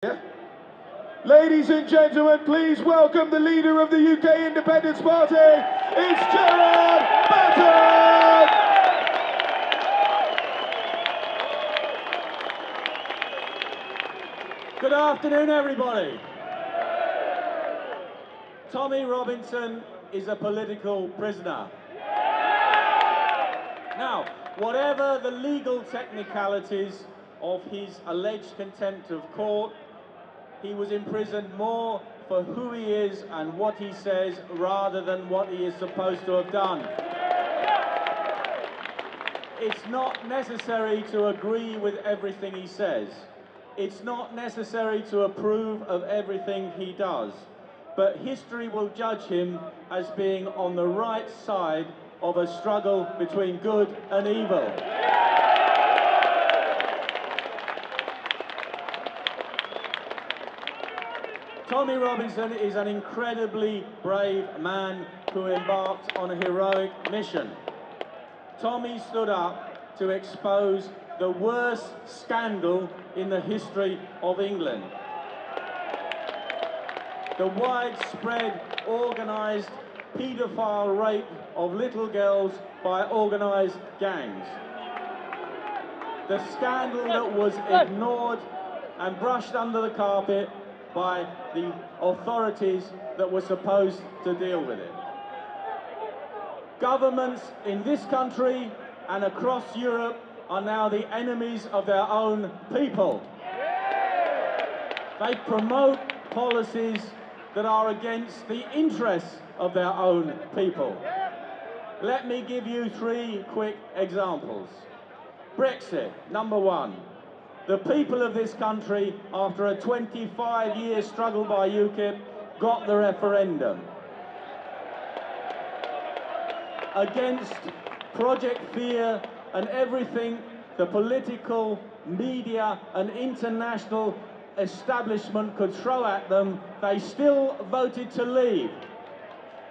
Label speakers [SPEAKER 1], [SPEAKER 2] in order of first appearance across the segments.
[SPEAKER 1] Yeah. Ladies and gentlemen, please welcome the leader of the UK Independence Party. It's Gerard Batten!
[SPEAKER 2] Good afternoon, everybody. Tommy Robinson is a political prisoner. Now, whatever the legal technicalities of his alleged contempt of court, he was imprisoned more for who he is and what he says rather than what he is supposed to have done. It's not necessary to agree with everything he says. It's not necessary to approve of everything he does. But history will judge him as being on the right side of a struggle between good and evil. Tommy Robinson is an incredibly brave man who embarked on a heroic mission. Tommy stood up to expose the worst scandal in the history of England. The widespread organised paedophile rape of little girls by organised gangs. The scandal that was ignored and brushed under the carpet by the authorities that were supposed to deal with it. Governments in this country and across Europe are now the enemies of their own people. They promote policies that are against the interests of their own people. Let me give you three quick examples. Brexit, number one. The people of this country, after a 25-year struggle by UKIP, got the referendum. Against Project Fear and everything the political, media and international establishment could throw at them, they still voted to leave.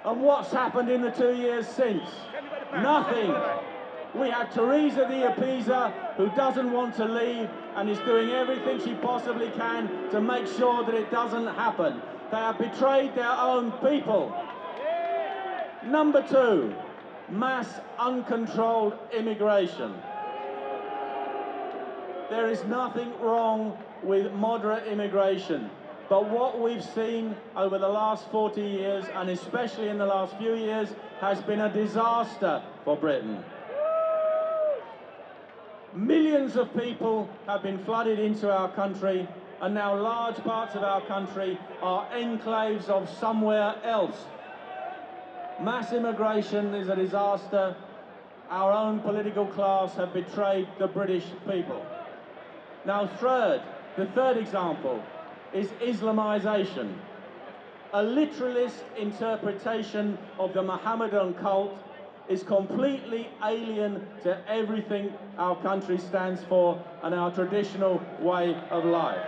[SPEAKER 2] And what's happened in the 2 years since? Nothing. We have Theresa the Appeaser, who doesn't want to leave and is doing everything she possibly can to make sure that it doesn't happen. They have betrayed their own people. Number two, mass uncontrolled immigration. There is nothing wrong with moderate immigration, but what we've seen over the last 40 years, and especially in the last few years, has been a disaster for Britain. Millions of people have been flooded into our country, and now large parts of our country are enclaves of somewhere else. Mass immigration is a disaster. Our own political class have betrayed the British people. Now the third example is Islamisation. A literalist interpretation of the Mohammedan cult is completely alien to everything our country stands for and our traditional way of life.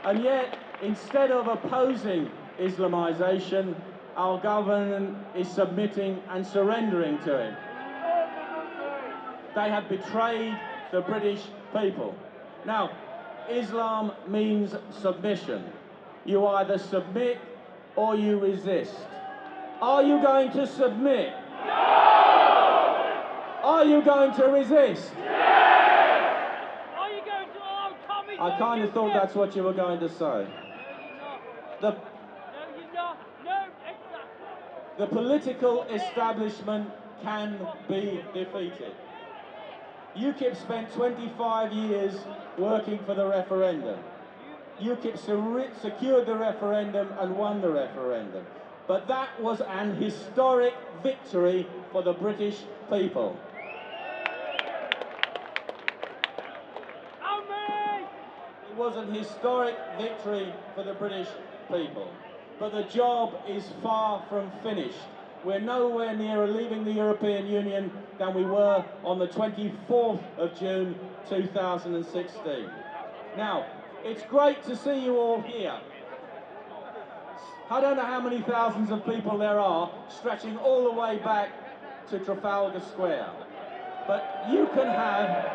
[SPEAKER 2] And yet, instead of opposing Islamisation, our government is submitting and surrendering to it. They have betrayed the British people. Now, Islam means submission. You either submit or you resist. Are you going to submit? No! Are you going to resist?
[SPEAKER 3] Yes! Are you going to arm Tommy?
[SPEAKER 2] I kind of thought that's what you were going to say.
[SPEAKER 3] No, you're not. No, you're not. No, exactly.
[SPEAKER 2] The political establishment can be defeated. UKIP spent 25 years working for the referendum. UKIP secured the referendum and won the referendum. But that was an historic victory for the British people. It was an historic victory for the British people. But the job is far from finished. We're nowhere nearer leaving the European Union than we were on the 24th of June 2016. Now, it's great to see you all here. I don't know how many thousands of people there are stretching all the way back to Trafalgar Square. But you can have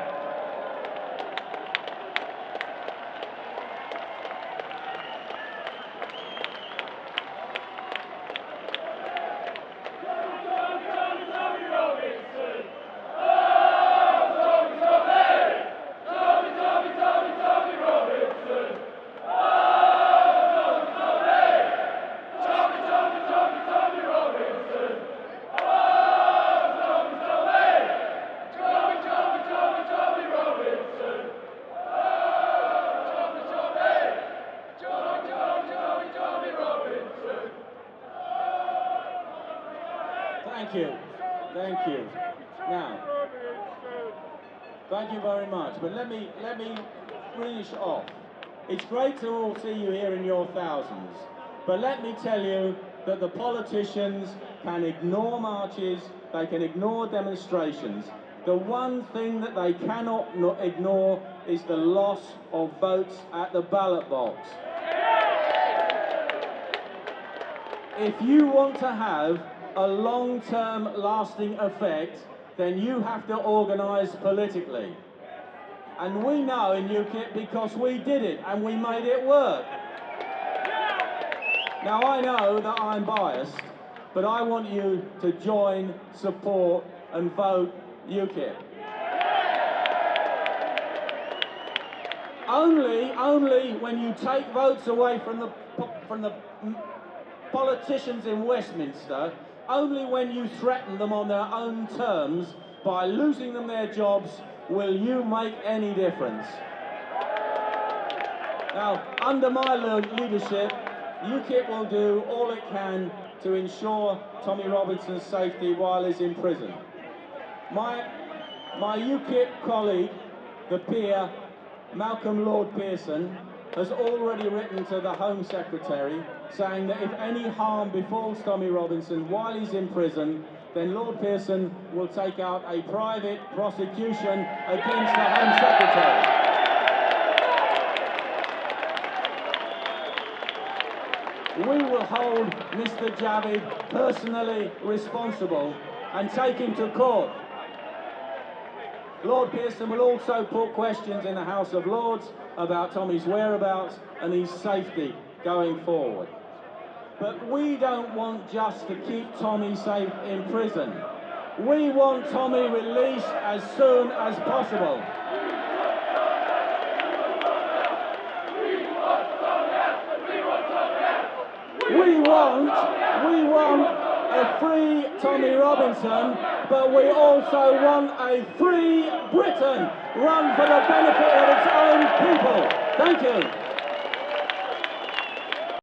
[SPEAKER 2] you. Thank you. Now, thank you very much. But let me finish off. It's great to all see you here in your thousands. But let me tell you that the politicians can ignore marches, they can ignore demonstrations. The one thing that they cannot ignore is the loss of votes at the ballot box. If you want to have a long-term lasting effect, then you have to organise politically. And we know in UKIP because we did it and we made it work. Now I know that I'm biased, but I want you to join, support and vote UKIP. Only when you take votes away from the politicians in Westminster, only when you threaten them on their own terms by losing them their jobs will you make any difference. Now, under my leadership, UKIP will do all it can to ensure Tommy Robinson's safety while he's in prison. My UKIP colleague, the peer, Malcolm Lord Pearson, has already written to the Home Secretary saying that if any harm befalls Tommy Robinson while he's in prison, then Lord Pearson will take out a private prosecution against the Home Secretary. We will hold Mr. Javid personally responsible and take him to court. Lord Pearson will also put questions in the House of Lords about Tommy's whereabouts and his safety going forward. But we don't want just to keep Tommy safe in prison. We want Tommy released as soon as possible. We want a free Tommy Robinson, but we also want a free Britain run for the benefit of its own people. Thank you.